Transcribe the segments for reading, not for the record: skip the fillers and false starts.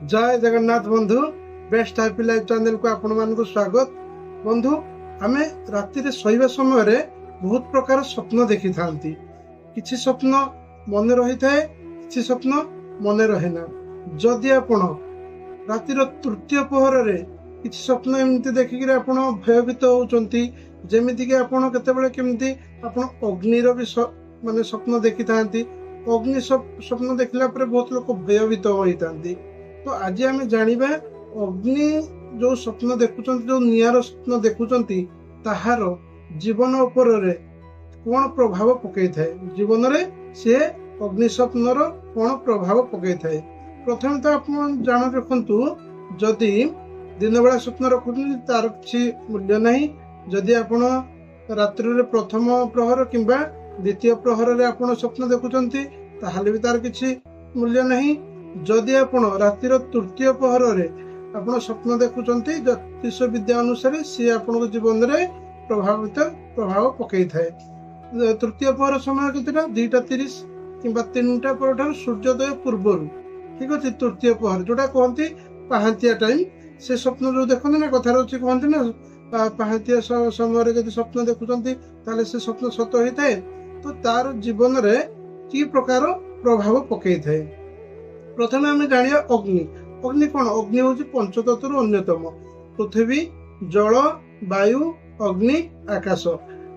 जय जगन्नाथ बंधु best happy life channel को आपण मानक स्वागत। बंधु आमे राति रे सोइबा समय रे बहुत प्रकार स्वप्न देखि थांती। किछि स्वप्न मन रही थाए, किछि स्वप्न मन रहे ना। जदि आपण राति रो तृतीय पहर रे किछि स्वप्न एमती देखि आपण भयभीत होउचंती, जेमिति कि आपण केतेबेले केमती आपण अग्निर भी माने स्वप्न देखि थांती। अग्नि स्वप्न देखला पर बहुत लोक भयभीत होइतांती। तो आज आम जानिबा अग्नि जो स्वप्न देखुचंती, जो नियार स्वप्न देखुचंती ताहार जीवन उपर रे कोन प्रभाव पकई थाए, जीवन रे से अग्नि स्वप्नर कोन प्रभाव पकई थाए। प्रथम तो आप जान रखंतु, जदि दिन बेला स्वप्न रखुचंती तार किछि मूल्य नहीं। जदि आपण रात्रि रे प्रथम प्रहर किंबा द्वितीय प्रहर रे आपण स्वप्न देखुचंती ताहाले भी तार किछि मूल्य नहीं। जदि आपण रातिर तृतीय पहर रे आपण स्वप्न देखुचंती, ज्योतिष विद्या अनुसार सी आपण जीवन रे प्रभाव पकई थाए। तृतीय पहर समय केतेटा 2:30 किंबा 3टा पर सूर्योदय पूर्वरु, ठीक अछि। तृतीय पहर जोटा कहंती पहांतिया टाइम, से स्वप्न जो देखंती ना, कथा रहछि कहंती ना पहांतिया समय रे जदि स्वप्न देखुचंती ताले से स्वप्न सत होई थाए। तो तार जीवन रे की प्रकार प्रभाव पकई थाए। प्रथम आम जानिया अग्नि। अग्नि कौन? अग्नि हूँ पंचतत्व अन्यतम। पृथ्वी, जल, वायु, अग्नि, आकाश।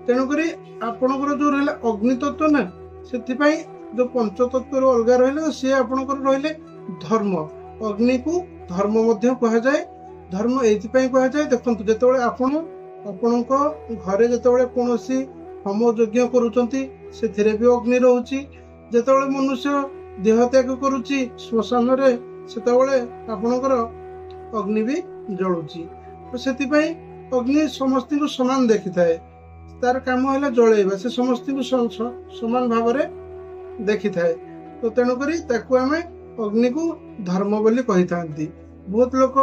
तेणुक आपणकर जो रहा अग्नि तत्व ना, से जो पंचतत्व अलग रहा सी आपणकर रहिले धर्म। अग्नि को धर्म मध्य कहा जाए। धर्म एइथिपई कहा जाए, देखंतु जेतेबेले आपण घरे जेतेबेले कोनोसी होम यज्ञ करूचंती सेथिरे भी अग्नि रहउची। जेतेबेले मनुष्य देह त्याग करुची श्मशान रे, सेतेबेले आपणकर अग्नि भी जळुची। तो सेतिपई अग्नि समस्त को समान देखि थाए। तार काम हैला जळेबा, से समस्त को समान भाव रे देखि थाए। तो तेणु करी ताकू आमे अग्नि को धर्म बोली कहि थांती। बहुत लोक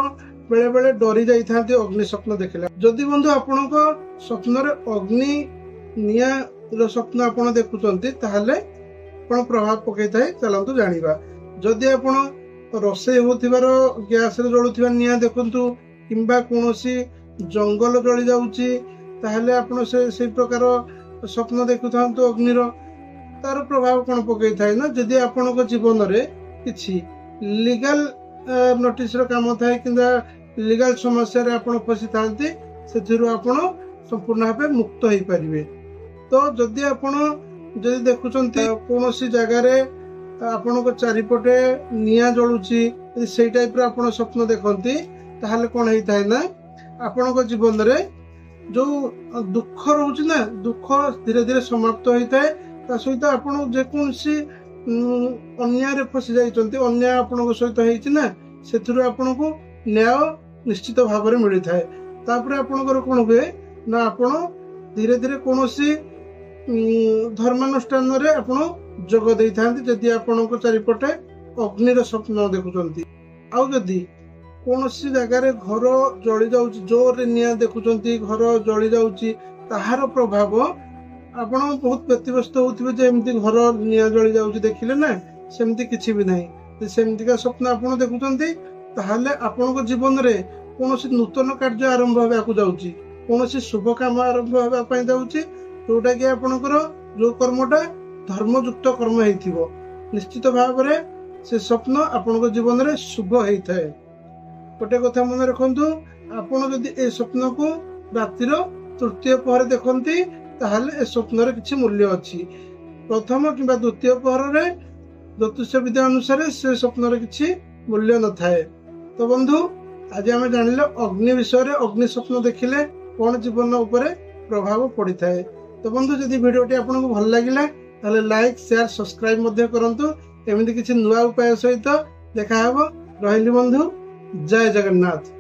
बेले बेले डरी जाई थांती अग्नि स्वप्न देखिला। जदि बंधु आपणको स्वप्न रे अग्नि निया रो स्वप्न आपण देखुचंती ताहाले कोन प्रभाव पकई थाए चलंतु जानिबा। जदि आपण रोषे होथिबार गैस रे जळुथिबा निया देखंतु, किंबा कोनोसी जंगल जळि जाउची, ताहाले आपण से प्रकार स्वप्न देखुथांतु अग्निर। तार प्रभाव कोन पकई थाए ना, जदि आपणको जीवन रे किछि लीगल नोटिस रो काम थाए किंबा लीगल समस्या रे आपण फसी थांती, सेथिरु आपण संपूर्ण भाबे मुक्त होई परिबे। तो जदि आपण जदि देखुचंती कोनोसी जगह रे आपनको चारिपटे निया जळुची, यदि सेई टाइप रो आपण स्वप्न देखंती ताहाले कोन हेई थाए ना, आपनको जीवन रे जो दुख रहउची ना, दुख धीरे धीरे समाप्त होई थाए। ता सहित आपण जे कोनसी अन्याय रे फसी जाइचंती, अन्याय आपनको सहित हेइची ना, सेथिरु आपनको न्याय निश्चित भाव रे मिली थाए। तापरे आपनकर कोन हुए ना, आपण धीरे धीरे कोनोसी धर्मानुष्ठान रे आपण जोग देई थांती, जदि आपनको चारिपटे अग्निर स्वप्न देखुचंती। आउ जदि कोनोसी जगह रे घर जळि जाउची, जोर रे निया देखुचंती, घर जळि जाउची, ताहार प्रभाव आपण बहुत व्यतिव्यस्त होउथिबे। जे एमती घर निया जळि जाउची देखिले ना, सेमती किछि भी नाही। सेमती का स्वप्न आपण देखुचंती ताहाले आपनको जीवन रे कोनोसी नूतन कार्य आरंभ होबाकू जाउची, कोनोसी शुभ काम आरंभ होबा पई जाउची, जोटा कि आपणकर जो कर्मटा धर्मयुक्त कर्म हेइथिबो, निश्चित भाव रे से स्वप्न आपणको जीवन रे शुभ हेइथाए। गोटे कथा मन रखंतु, आपण जदि ए स्वप्न को रातिर तृतीय पहर देखंती ताहाले ए स्वप्न रे किछि मूल्य अछि। प्रथम किंबा द्वितीय पहर रे ज्योतिष विद्या अनुसार से स्वप्न रे किछि मूल्य न थाए। तो बंधु आज आम जानिले अग्नि विषय रे, अग्नि स्वप्न देखिले कोन जीवन उपरे प्रभाव पड़ी थाए। तो बंधु जदि वीडियोटी आपको भल लगिला ताले लाइक शेयर सब्सक्राइब मध्य करंतु। एमिति किछि नुवा उपाय सहित देखा हबो। रहिली बंधु, जय जगन्नाथ।